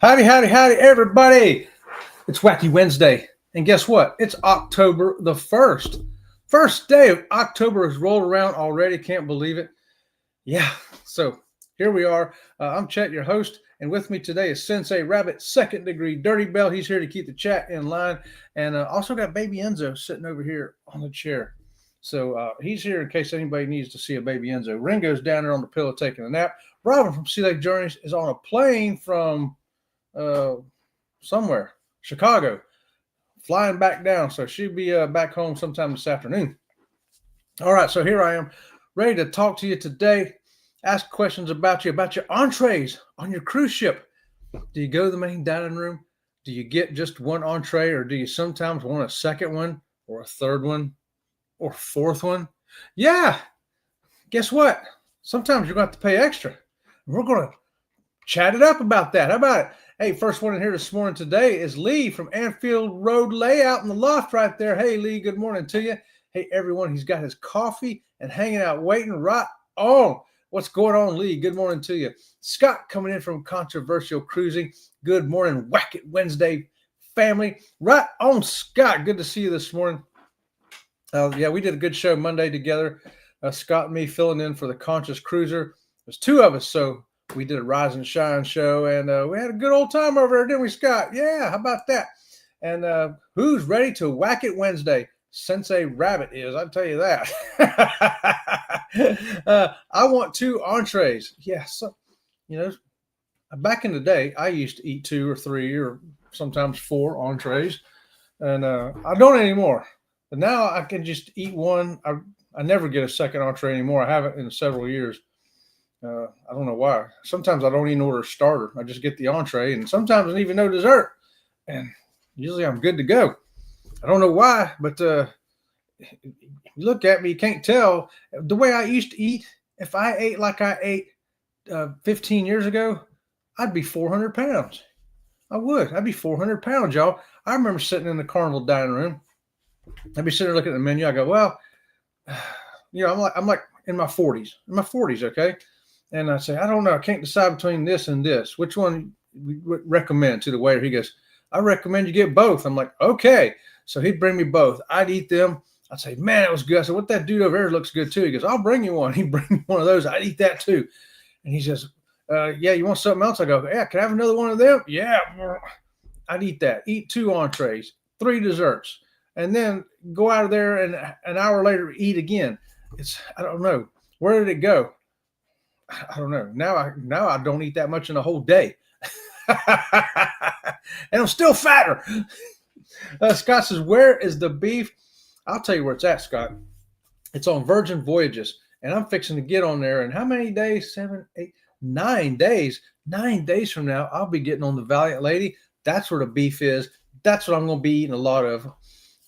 Howdy, everybody. It's Wacky Wednesday. And guess what? It's October the 1st. First day of October has rolled around already. Can't believe it. Yeah, so here we are. I'm Chet, your host. And with me today is Sensei Rabbit, second degree Dirty Bell. He's here to keep the chat in line. And also got Baby Enzo sitting over here on the chair. So he's here in case anybody needs to see a Baby Enzo. Ringo's down there on the pillow taking a nap. Robin from Sea Lake Journeys is on a plane from somewhere, Chicago, flying back down. So she'll be back home sometime this afternoon. All right, so here I am, ready to talk to you today. Ask questions about your entrees on your cruise ship. Do you go to the main dining room? Do you get just one entree, or do you sometimes want a second one, or a third one, or a fourth one? Yeah, guess what? Sometimes you're going to have to pay extra. We're going to chat it up about that. How about it? Hey, first one in here this morning today is Lee from Anfield Road Layout in the loft right there. Hey, Lee, good morning to you. Hey, everyone, he's got his coffee and hanging out, waiting right on. What's going on, Lee? Good morning to you. Scott coming in from Controversial Cruising. Good morning, Whack It Wednesday family. Right on, Scott. Good to see you this morning. Yeah, we did a good show Monday together. Scott and me filling in for the Conscious Cruiser. There's two of us, so we did a Rise and Shine show, and we had a good old time over there, didn't we, Scott? Yeah, how about that? And who's ready to Whack It Wednesday? Sensei Rabbit is, I'll tell you that. I want 2 entrees. Yeah, so, back in the day, I used to eat 2 or 3 or sometimes 4 entrees, and I don't anymore. But now I can just eat one. I never get a second entree anymore. I haven't in several years. I don't know why. Sometimes I don't even order a starter. I just get the entree, and sometimes even no dessert. And usually I'm good to go. I don't know why, but you look at me, you can't tell. The way I used to eat, if I ate like I ate 15 years ago, I'd be 400 pounds. I would. I'd be 400 pounds, y'all. I remember sitting in the Carnival dining room. I'd be sitting there looking at the menu. I go, well, I'm like in my 40s. Okay. And I say, I don't know. I can't decide between this and this. Which one we recommend to the waiter? He goes, I recommend you get both. I'm like, okay. So he'd bring me both. I'd eat them. I'd say, man, that was good. I said, what that dude over there looks good too. He goes, I'll bring you one. He'd bring me one of those. I'd eat that too. And he says, yeah, you want something else? I go, yeah, can I have another one of them? Yeah. I'd eat that. Eat 2 entrees, 3 desserts, and then go out of there and an hour later eat again. I don't know. Where did it go? I don't know. Now I don't eat that much in a whole day. And I'm still fatter. Scott says, where is the beef? I'll tell you where it's at, Scott. It's on Virgin Voyages. And I'm fixing to get on there. And how many days? 7, 8, 9 days. 9 days from now, I'll be getting on the Valiant Lady. That's where the beef is. That's what I'm going to be eating a lot of.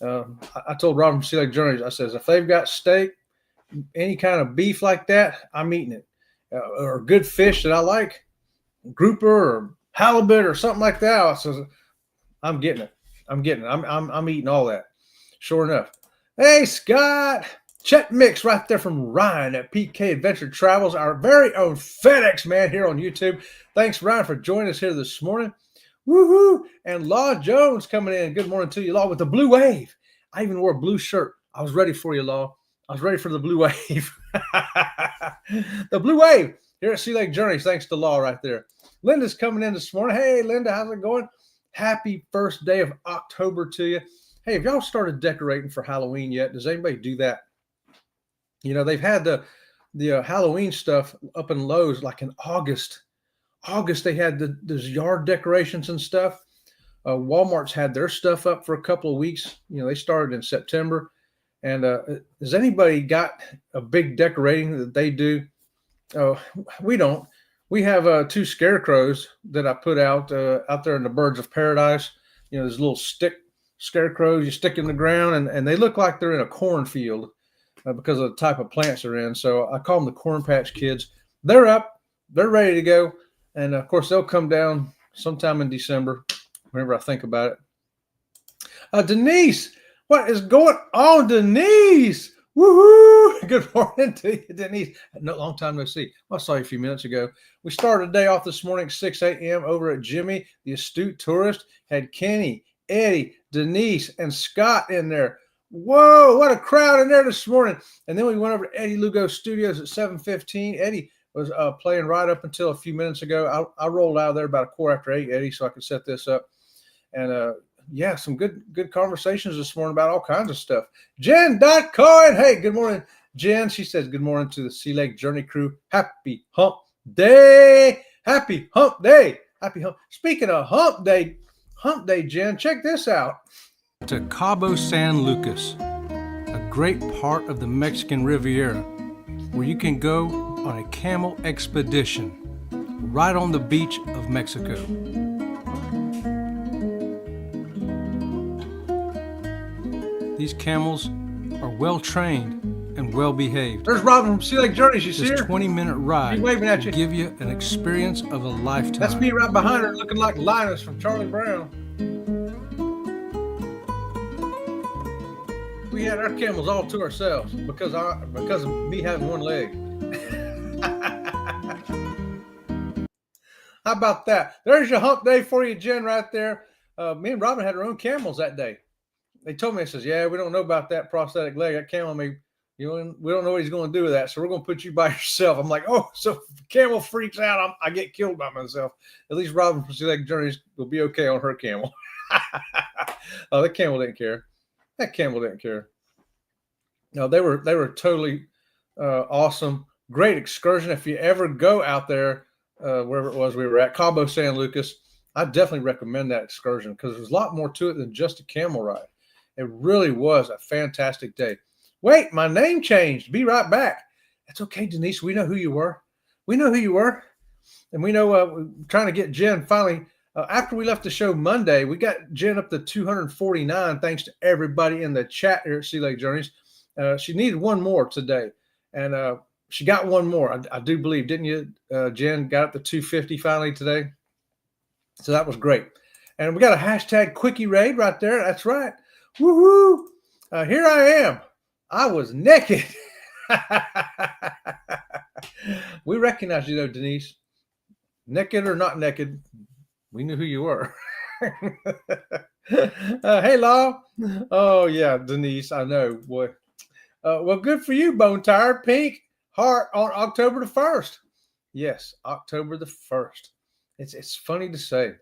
I told Robin from Sea Lake Journeys, I says, if they've got steak, any kind of beef like that, I'm eating it. Or good fish that I like, grouper or halibut or something like that. I says, I'm getting it. I'm eating all that. Sure enough. Hey, Scott. Chet Mix right there from Ryan at PK Adventure Travels, our very own FedEx man here on YouTube. Thanks, Ryan, for joining us here this morning. Woohoo! And Law Jones coming in. Good morning to you, Law, with the blue wave. I even wore a blue shirt. I was ready for you, Law. I was ready for the blue wave. The blue wave here at Sea Lake Journeys, thanks to Law right there. Linda's coming in this morning. Hey, Linda, how's it going? Happy first day of October to you. Hey, have y'all started decorating for Halloween yet? Does anybody do that? They've had the Halloween stuff up in Lowe's like in August. They had those yard decorations and stuff. Walmart's had their stuff up for a couple of weeks. They started in September. And has anybody got a big decorating that they do? We don't. We have 2 scarecrows that I put out there in the Birds of Paradise. There's little stick scarecrows you stick in the ground, and they look like they're in a cornfield because of the type of plants they're in. So I call them the Corn Patch Kids. They're up. They're ready to go. And, of course, they'll come down sometime in December, whenever I think about it. Denise. What is going on, Denise? Woohoo! Good morning to you, Denise. No, long time no see. Well, I saw you a few minutes ago. We started the day off this morning at 6 a.m. over at Jimmy, the astute tourist. Had Kenny, Eddie, Denise, and Scott in there. Whoa, what a crowd in there this morning. And then we went over to Eddie Lugo Studios at 7:15. Eddie was playing right up until a few minutes ago. I rolled out of there about 8:15, Eddie, so I could set this up. And yeah, some good conversations this morning about all kinds of stuff. Jen.Cohen. Hey, good morning, Jen. She says good morning to the Sea Lake Journey crew. Happy hump day. Happy hump day. Happy hump. Speaking of hump day, Jen, check this out. To Cabo San Lucas, a great part of the Mexican Riviera, where you can go on a camel expedition right on the beach of Mexico. These camels are well trained and well behaved. There's Robin from Sea Lake Journeys. You see her? This 20-minute ride waving at you. Give you an experience of a lifetime. That's me right behind her, looking like Linus from Charlie Brown. We had our camels all to ourselves because of me having one leg. How about that? There's your hump day for you, Jen, right there. Me and Robin had our own camels that day. They told me, it says, yeah, we don't know about that prosthetic leg. That camel, we don't know what he's going to do with that. So we're going to put you by yourself. I'm like, oh, so if the camel freaks out, I get killed by myself. At least Robin from Sea Lake Journeys will be okay on her camel. Oh, that camel didn't care. That camel didn't care. No, they were totally awesome. Great excursion. If you ever go out there, wherever it was we were at, Cabo San Lucas, I definitely recommend that excursion because there's a lot more to it than just a camel ride. It really was a fantastic day. Wait, my name changed. Be right back. That's okay, Denise. We know who you were. We know who you were. And we know we're trying to get Jen finally. After we left the show Monday, we got Jen up to 249, thanks to everybody in the chat here at Sea Lake Journeys. She needed one more today. And she got one more, I do believe. Didn't you, Jen? Got up to 250 finally today. So that was great. And we got a hashtag quickie raid right there. That's right. Woohoo! Here I am. I was naked. We recognize you, though, Denise. Naked or not naked, we knew who you were. Hey, Law. Oh, yeah, Denise, I know. Boy. Well, good for you, Bone Tired. Pink heart on October the 1st. Yes, October the 1st. It's funny to say.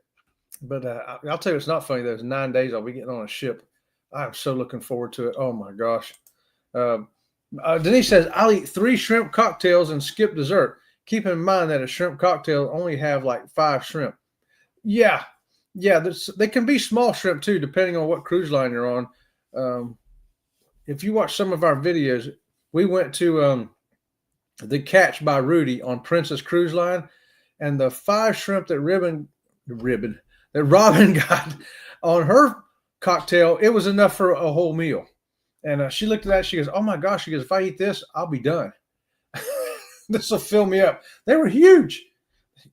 But I'll tell you, it's not funny. Those 9 days I'll be getting on a ship. I'm so looking forward to it. Oh, my gosh. Denise says, I'll eat 3 shrimp cocktails and skip dessert. Keep in mind that a shrimp cocktail only have like 5 shrimp. Yeah. They can be small shrimp, too, depending on what cruise line you're on. If you watch some of our videos, we went to the Catch by Rudy on Princess Cruise Line. And the 5 shrimp that Robin got on her cocktail, it was enough for a whole meal. And she looked at that. She goes, oh, my gosh. She goes, if I eat this, I'll be done. This will fill me up. They were huge.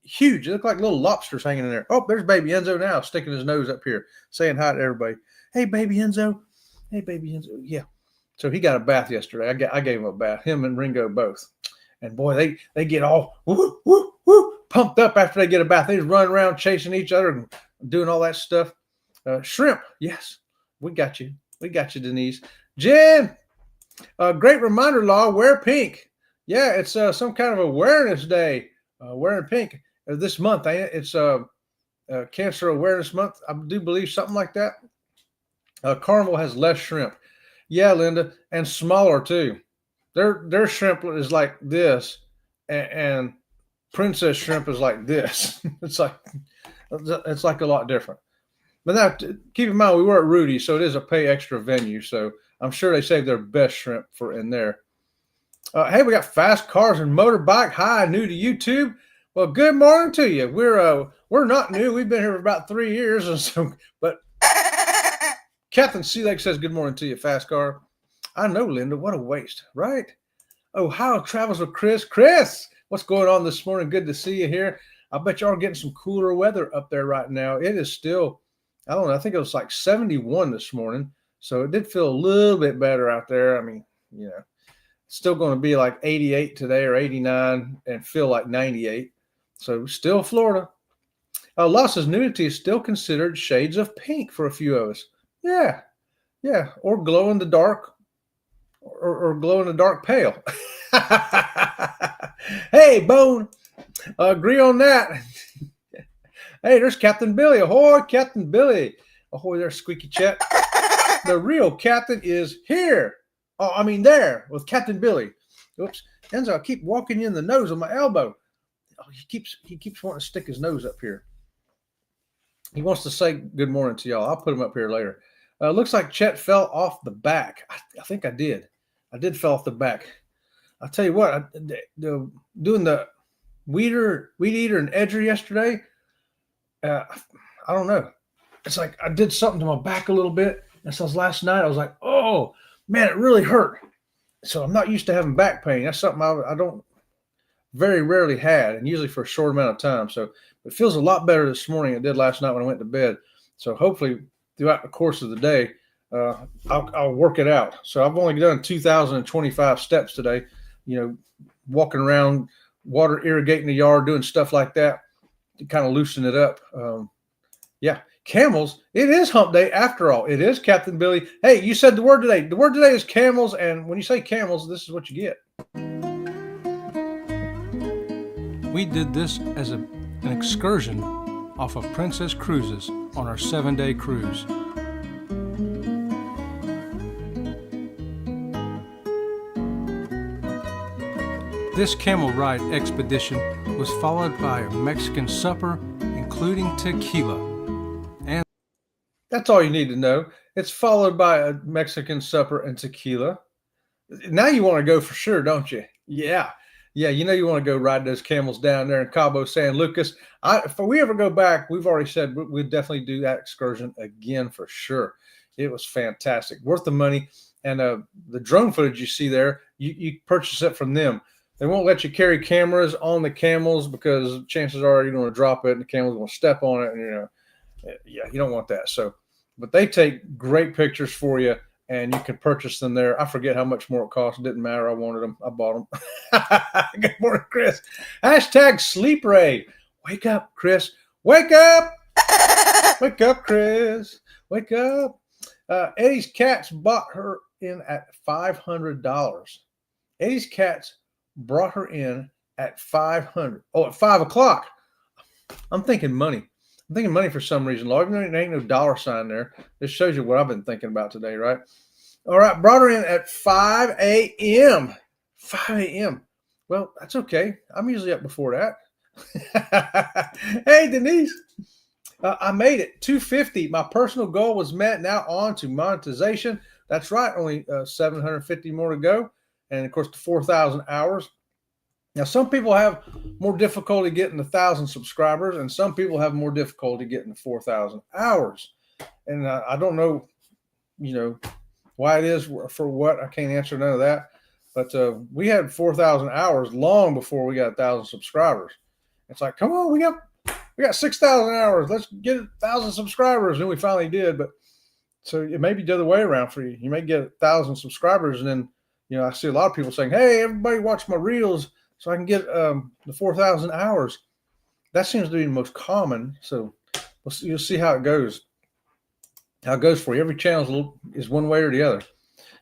Huge. They look like little lobsters hanging in there. Oh, there's baby Enzo now sticking his nose up here, saying hi to everybody. Hey, baby Enzo. Hey, baby Enzo. Yeah. So he got a bath yesterday. I gave him a bath, him and Ringo both. And, boy, they get all woo, woo, woo, pumped up after they get a bath. They just run around chasing each other and doing all that stuff. Shrimp, yes, we got you. We got you, Denise. Jen, great reminder, Law, wear pink. Yeah, it's some kind of awareness day, wearing pink this month, ain't it? It's Cancer Awareness Month. I do believe something like that. Carnival has less shrimp. Yeah, Linda, and smaller, too. Their shrimp is like this, and Princess shrimp is like this. It's like a lot different. But now, keep in mind, we were at Rudy, so it is a pay extra venue. So I'm sure they saved their best shrimp for in there. Hey, we got Fast Cars and Motorbike. Hi, new to YouTube. Well, good morning to you. We're not new. We've been here for about 3 years, and so. But Captain Sea Lake says good morning to you, Fast Car. I know, Linda. What a waste, right? Ohio travels with Chris. Chris, what's going on this morning? Good to see you here. I bet y'all are getting some cooler weather up there right now. It is still, I don't know, I think it was like 71 this morning. So it did feel a little bit better out there. I mean, Still going to be like 88 today or 89 and feel like 98. So still Florida. Los's nudity is still considered shades of pink for a few of us. Yeah. Yeah. Or glow in the dark or glow in the dark pale. Hey, Bone. Agree on that. Hey, there's Captain Billy. Ahoy, Captain Billy. Ahoy there, Squeaky Chet. The real captain is here. Oh, I mean there with Captain Billy. Oops. Enzo, I keep walking you in the nose with my elbow. Oh, he keeps wanting to stick his nose up here. He wants to say good morning to y'all. I'll put him up here later. Looks like Chet fell off the back. I think I did. I did fell off the back. I'll tell you what, doing the weed eater and edger yesterday, I don't know. It's like I did something to my back a little bit. And so last night I was like, oh, man, it really hurt. So I'm not used to having back pain. That's something I don't very rarely had, and usually for a short amount of time. So it feels a lot better this morning than it did last night when I went to bed. So hopefully throughout the course of the day, I'll work it out. So I've only done 2,025 steps today, walking around, water irrigating the yard, doing stuff like that to kind of loosen it up. Yeah. Camels, it is hump day after all. It is, Captain Billy. Hey, you said the word today. The word today is camels, and when you say camels, this is what you get. We did this as an excursion off of Princess Cruises on our 7-day cruise. This camel ride expedition was followed by a Mexican supper, including tequila. And that's all you need to know. It's followed by a Mexican supper and tequila. Now you want to go for sure, don't you? Yeah. Yeah, you want to go ride those camels down there in Cabo San Lucas. If we ever go back, we've already said we'd definitely do that excursion again for sure. It was fantastic. Worth the money. And the drone footage you see there, you purchase it from them. They won't let you carry cameras on the camels because chances are you're going to drop it and the camel's going to step on it. And, you don't want that. So, but they take great pictures for you and you can purchase them there. I forget how much more it cost. It didn't matter. I wanted them. I bought them. Good morning, Chris. Hashtag sleep ray. Wake up, Chris. Wake up. Wake up, Chris. Wake up. Eddie's Cats bought her in at $500. Eddie's Cats brought her in at $500. Oh, at 5 o'clock. I'm thinking money. I'm thinking money for some reason. Lord, there ain't no dollar sign there. This shows you what I've been thinking about today, right? All right, brought her in at 5 a.m. 5 a.m. Well, that's okay. I'm usually up before that. Hey, Denise. I made it. 250. My personal goal was met. Now on to monetization. That's right. Only 750 more to go. And, of course, the 4,000 hours. Now, some people have more difficulty getting 1,000 subscribers, and some people have more difficulty getting 4,000 hours. And I don't know, why it is for what. I can't answer none of that. But we had 4,000 hours long before we got 1,000 subscribers. It's like, come on, we got 6,000 hours. Let's get 1,000 subscribers. And we finally did. But so it may be the other way around for you. You may get 1,000 subscribers, and then, I see a lot of people saying, hey, everybody watch my reels so I can get the 4,000 hours. That seems to be the most common. So you'll see how it goes. How it goes for you. Every channel is one way or the other.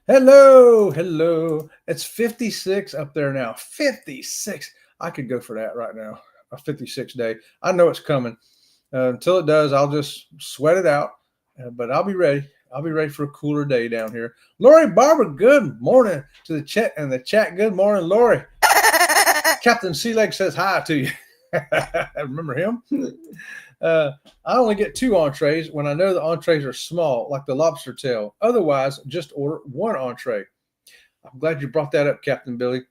Hello. It's 56 up there now. 56. I could go for that right now. A 56 day. I know it's coming. Until it does, I'll just sweat it out. But I'll be ready. I'll be ready for a cooler day down here. Lori Barber, good morning to the chat and the chat. Good morning, Lori. Captain Sealeg says hi to you. Remember him? I only get 2 entrees when I know the entrees are small, like the lobster tail. Otherwise, just order 1 entree. I'm glad you brought that up, Captain Billy,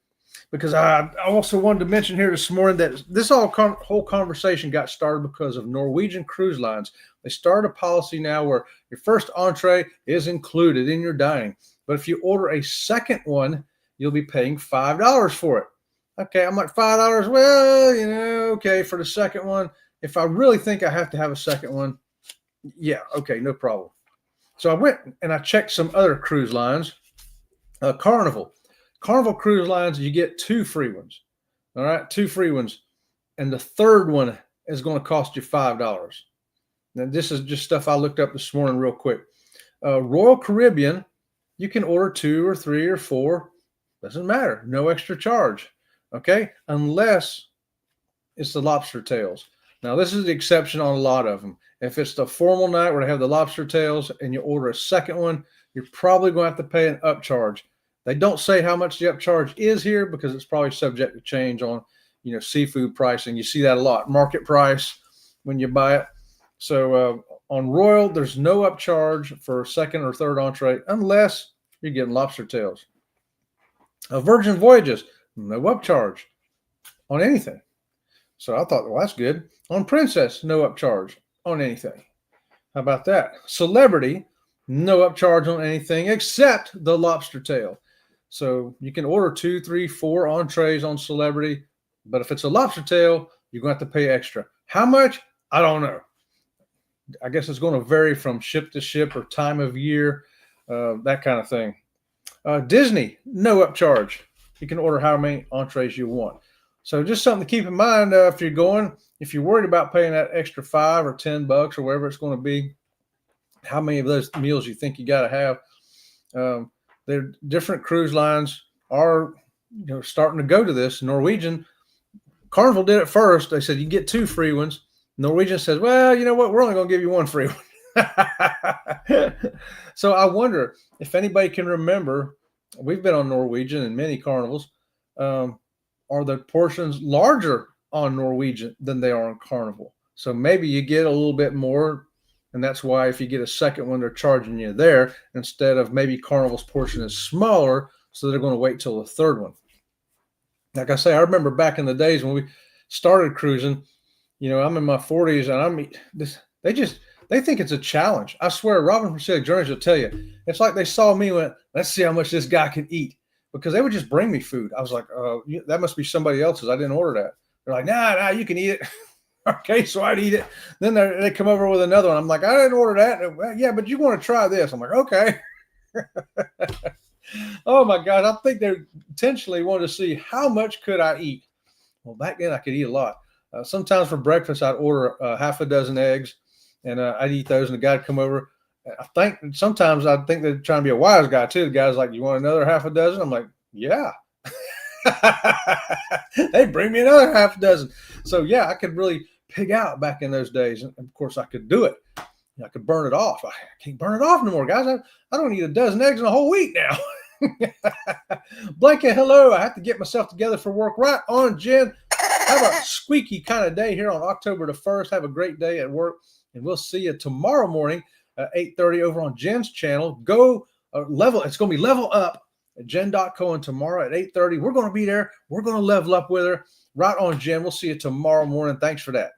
because I also wanted to mention here this morning that this whole conversation got started because of Norwegian Cruise Lines. They started a policy now where your first entree is included in your dining. But if you order a second one, you'll be paying $5 for it. Okay, I'm like, $5? Well, okay, for the second one. If I really think I have to have a second one, yeah, okay, no problem. So I went and I checked some other cruise lines. Carnival Carnival Cruise Lines, you get 2 free ones. All right, 2 free ones. And the third one is going to cost you $5. Now, this is just stuff I looked up this morning real quick. Royal Caribbean, you can order 2 or 3 or 4. Doesn't matter. No extra charge. Okay? Unless it's the lobster tails. Now, this is the exception on a lot of them. If it's the formal night where they have the lobster tails and you order a second one, you're probably going to have to pay an upcharge. They don't say how much the upcharge is here because it's probably subject to change on, seafood pricing. You see that a lot. Market price when you buy it. So on Royal, there's no upcharge for second or third entree unless you're getting lobster tails. Virgin Voyages, no upcharge on anything. So I thought, well, that's good. On Princess, no upcharge on anything. How about that? Celebrity, no upcharge on anything except the lobster tail. So you can order 2, 3, 4 entrees on Celebrity, but if it's a lobster tail, you're going to have to pay extra. How much? I don't know. I guess it's going to vary from ship to ship or time of year, that kind of thing. Disney, no upcharge. You can order how many entrees you want. So just something to keep in mind if you're going. If you're worried about paying that extra $5 or $10 or whatever it's going to be, how many of those meals you think you got to have. There different cruise lines are starting to go to this. Norwegian, Carnival did it first. They said you get 2 free ones. Norwegian says, well, you know what? We're only going to give you 1 free one. So I wonder if anybody can remember, we've been on Norwegian and many carnivals. Are the portions larger on Norwegian than they are on Carnival? So maybe you get a little bit more, and that's why if you get a second one, they're charging you there instead of maybe Carnival's portion is smaller, so they're going to wait till the third one. Like I say, I remember back in the days when we started cruising, I'm in my 40s, and they think it's a challenge. I swear, Robin from Scenic Journeys will tell you, it's like they saw me and went, let's see how much this guy can eat. Because they would just bring me food. I was like, that must be somebody else's. I didn't order that. They're like, nah, you can eat it. Okay, so I'd eat it. Then they come over with another one. I'm like, I didn't order that. Well, yeah, but you want to try this. I'm like, okay. Oh, my God. I think they intentionally wanted to see how much could I eat. Well, back then I could eat a lot. Sometimes for breakfast, I'd order half a dozen eggs, and I'd eat those, and the guy'd come over. I think sometimes I think they're trying to be a wise guy too. The guy's like, you want another half a dozen? I'm like, yeah. They bring me another half a dozen. So yeah, I could really pig out back in those days. And of course I could do it. I could burn it off. I can't burn it off no more, guys. I don't eat a dozen eggs in a whole week now. Blanket, hello. I have to get myself together for work. Right on, Jen. Have a squeaky kind of day here on October the 1st. Have a great day at work. And we'll see you tomorrow morning. 8:30 over on Jen's channel. Go level. It's going to be Level Up at Jen.Cohen tomorrow at 8:30. We're going to be there. We're going to level up with her. Right on, Jen. We'll see you tomorrow morning. Thanks for that.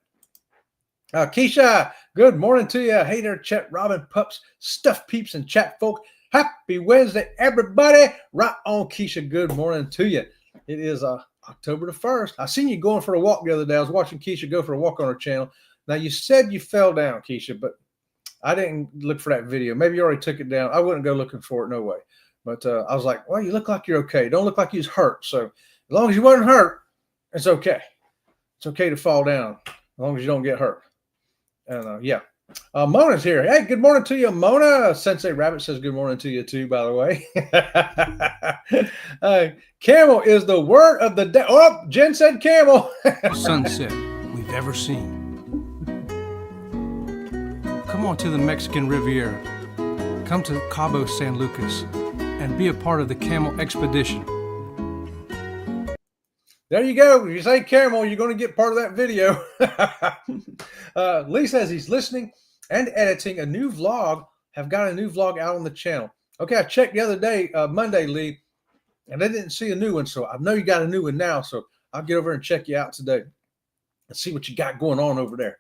Keisha, good morning to you. Hey there, Chet, Robin, Pups, Stuff Peeps, and Chat Folk. Happy Wednesday, everybody. Right on, Keisha. Good morning to you. It is October the 1st. I seen you going for a walk the other day. I was watching Keisha go for a walk on her channel. Now, you said you fell down, Keisha, but I didn't look for that video. Maybe you already took it down. I wouldn't go looking for it. No way. But I was like, well, you look like you're okay. Don't look like you was hurt. So as long as you wasn't hurt, it's okay. It's okay to fall down as long as you don't get hurt. And yeah. Mona's here. Hey, good morning to you, Mona. Sensei Rabbit says good morning to you too, by the way. Camel is the word of the day. Oh, Jen said camel. Sunset we've ever seen. Come on to the Mexican Riviera. Come to Cabo San Lucas and be a part of the Camel Expedition. There you go. If you say camel, you're going to get part of that video. Lee says he's listening and editing a new vlog. Have got a new vlog out on the channel. Okay, I checked the other day, Monday, Lee, and I didn't see a new one. So I know you got a new one now. So I'll get over and check you out today and see what you got going on over there.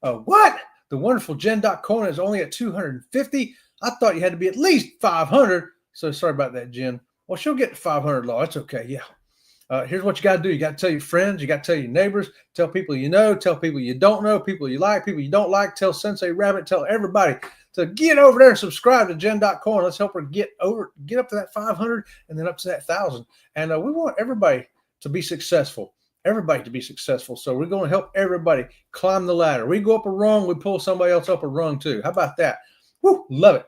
What? The wonderful Jen.Cohen is only at 250. I thought you had to be at least 500. So sorry about that, Jen. Well, she'll get to 500 law. It's okay. Yeah. Here's what you got to do. You got to tell your friends. You got to tell your neighbors. Tell people you know. Tell people you don't know. People you like. People you don't like. Tell Sensei Rabbit. Tell everybody to get over there and subscribe to Jen.Coin. Let's help her get up to that 500 and then up to that 1,000. And we want everybody to be successful. Everybody to be successful. So we're going to help everybody climb the ladder. We go up a rung, we pull somebody else up a rung too. How about that? Woo, love it.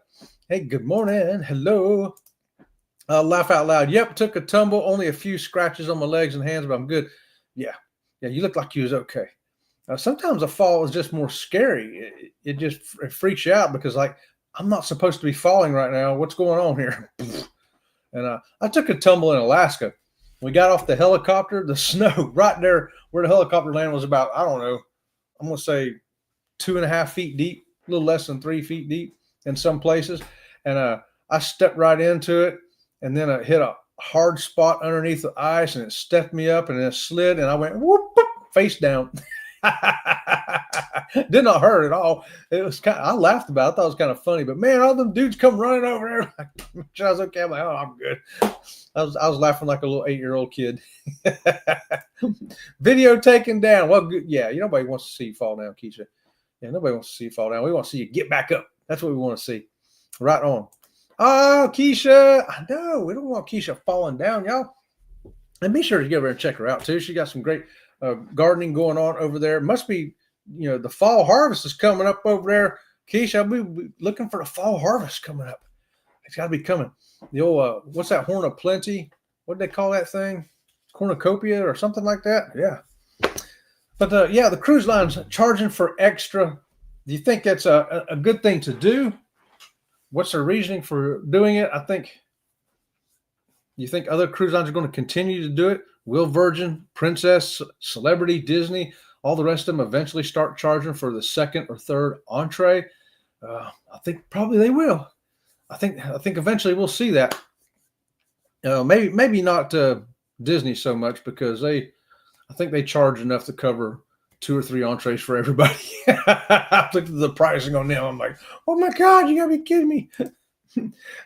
Hey, good morning. Hello. Laugh out loud. Yep, took a tumble. Only a few scratches on my legs and hands, but I'm good. Yeah, you look like you was okay. Sometimes a fall is just more scary. It just freaks you out because, like, I'm not supposed to be falling right now. What's going on here? And I took a tumble in Alaska. We got off the helicopter. The snow right there where the helicopter landed was about, I don't know, I'm going to say 2.5 feet deep, a little less than 3 feet deep in some places. And I stepped right into it. And then I hit a hard spot underneath the ice, and it stepped me up, and it slid, and I went whoop, whoop, face down. Did not hurt at all. It was I laughed about it. I thought it was kind of funny, but man, all them dudes come running over there. Like, I was okay. I'm like, oh, I'm good. I was laughing like a little 8-year-old kid. Video taken down. Well, good. Yeah, nobody wants to see you fall down, Keisha. Yeah, nobody wants to see you fall down. We want to see you get back up. That's what we want to see. Right on. Oh, Keisha. I know. We don't want Keisha falling down, y'all. And be sure to get over and check her out, too. She got some great gardening going on over there. It must be, the fall harvest is coming up over there. Keisha, I'll be looking for the fall harvest coming up. It's got to be coming. The old, what's that, horn of plenty? What do they call that thing? Cornucopia or something like that? Yeah. But, the cruise line's charging for extra. Do you think that's a good thing to do? What's their reasoning for doing it? You think other cruise lines are going to continue to do it? Will Virgin, Princess, Celebrity, Disney, all the rest of them eventually start charging for the second or third entree? I think probably they will. I think eventually we'll see that. Maybe not Disney so much because I think they charge enough to cover 2 or 3 entrees for everybody. I looked at the pricing on them. I'm like, oh my God, you gotta be kidding me.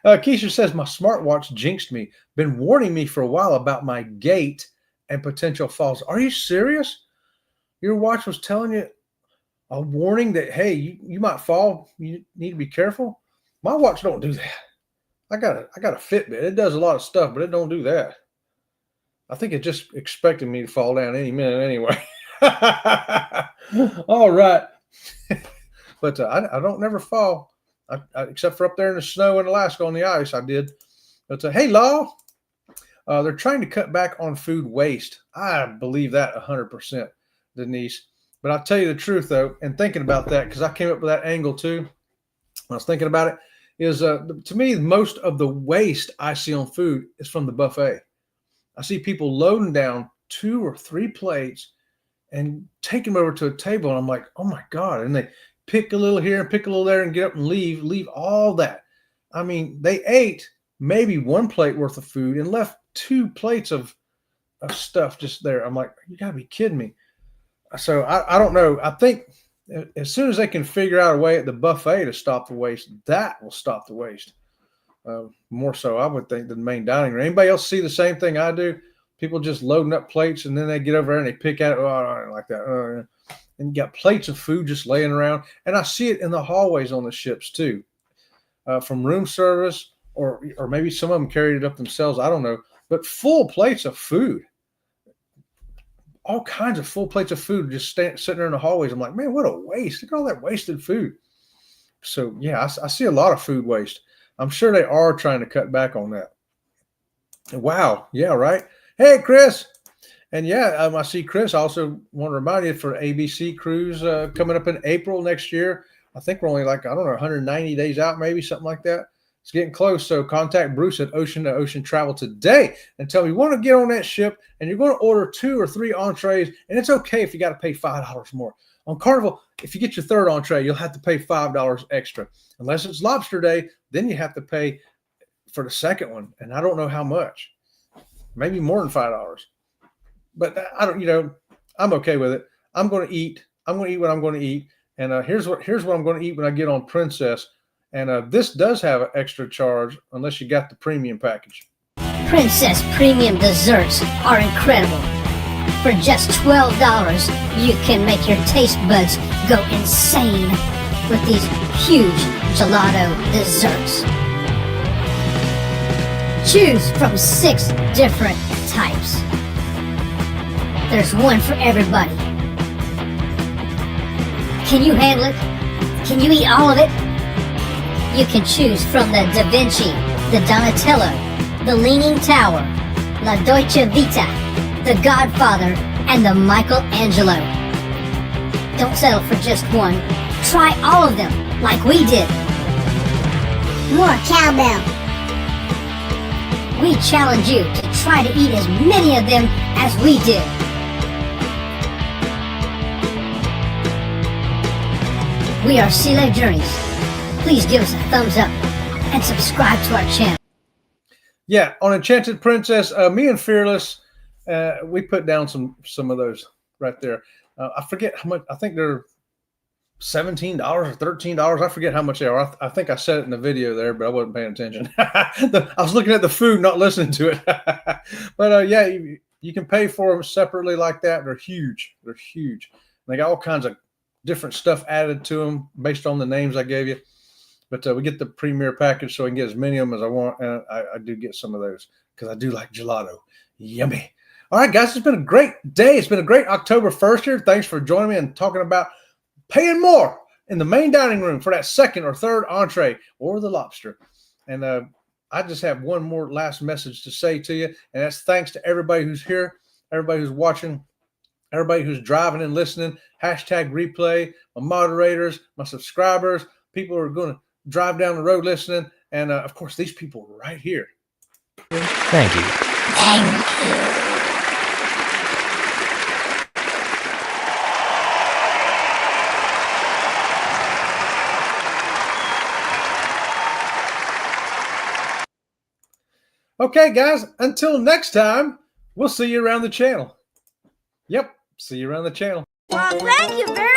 Keisha says, my smartwatch jinxed me. Been warning me for a while about my gait and potential falls. Are you serious? Your watch was telling you a warning that, hey, you might fall. You need to be careful. My watch don't do that. I got a Fitbit. It does a lot of stuff, but it don't do that. I think it just expected me to fall down any minute anyway. All right. But I don't never fall. Except for up there in the snow in Alaska on the ice, I did. But hey, Law, they're trying to cut back on food waste. I believe that 100%, Denise. But I'll tell you the truth, though, and thinking about that, because I came up with that angle, too. When I was thinking about it, is to me, most of the waste I see on food is from the buffet. I see people loading down 2 or 3 plates and taking them over to a table, and I'm like, oh, my God. And they pick a little here and pick a little there and get up and leave all that. I mean, they ate maybe 1 plate worth of food and left 2 plates of stuff just there. I'm like, you got to be kidding me. So I don't know. I think as soon as they can figure out a way at the buffet to stop the waste, that will stop the waste. More so, I would think, than the main dining room. Anybody else see the same thing I do? People just loading up plates, and then they get over there and they pick at it. Oh, I don't like that. And you got plates of food just laying around. And I see it in the hallways on the ships, too. From room service, or maybe some of them carried it up themselves. I don't know. But full plates of food. All kinds of full plates of food just sitting there in the hallways. I'm like, man, what a waste. Look at all that wasted food. So, yeah, I see a lot of food waste. I'm sure they are trying to cut back on that. Wow. Yeah, right. Hey, Chris. And, yeah, I see Chris. I also want to remind you for ABC Cruise coming up in April next year. I think we're only 190 days out, maybe, something like that. It's getting close, so contact Bruce at Ocean to Ocean Travel today and tell me you want to get on that ship and you're going to order 2 or 3 entrees, and it's okay if you got to pay $5 more. On Carnival, if you get your 3rd entree, you'll have to pay $5 extra. Unless it's Lobster Day, then you have to pay for the 2nd one, and I don't know how much. Maybe more than $5. But I don't, I'm okay with it. I'm going to eat. I'm going to eat what I'm going to eat, and here's what I'm going to eat when I get on Princess. And this does have an extra charge unless you got the premium package. Princess Premium desserts are incredible. For just $12, you can make your taste buds go insane with these huge gelato desserts. Choose from 6 different types. There's one for everybody. Can you handle it? Can you eat all of it? You can choose from the Da Vinci, the Donatello, the Leaning Tower, La Dolce Vita, the Godfather, and the Michelangelo. Don't settle for just one. Try all of them, like we did. More cowbell. We challenge you to try to eat as many of them as we did. We are Sea Life Journeys. Please give us a thumbs up and subscribe to our channel. Yeah, on Enchanted Princess, me and Fearless, we put down some of those right there. I forget how much. I think they're $17 or $13. I forget how much they are. I think I said it in the video there, but I wasn't paying attention. I was looking at the food, not listening to it. But yeah, you can pay for them separately like that. They're huge. They're huge. And they got all kinds of different stuff added to them based on the names I gave you. But we get the premier package so I can get as many of them as I want. And I do get some of those because I do like gelato. Yummy. All right, guys, it's been a great day. It's been a great October 1st here. Thanks for joining me and talking about paying more in the main dining room for that second or third entree or the lobster. And I just have one more last message to say to you. And that's thanks to everybody who's here, everybody who's watching, everybody who's driving and listening. Hashtag replay, my moderators, my subscribers, people who are going to drive down the road listening. And of course, these people right here. Thank you. Thank you. Okay, guys, until next time, we'll see you around the channel. Yep, see you around the channel. Well, thank you very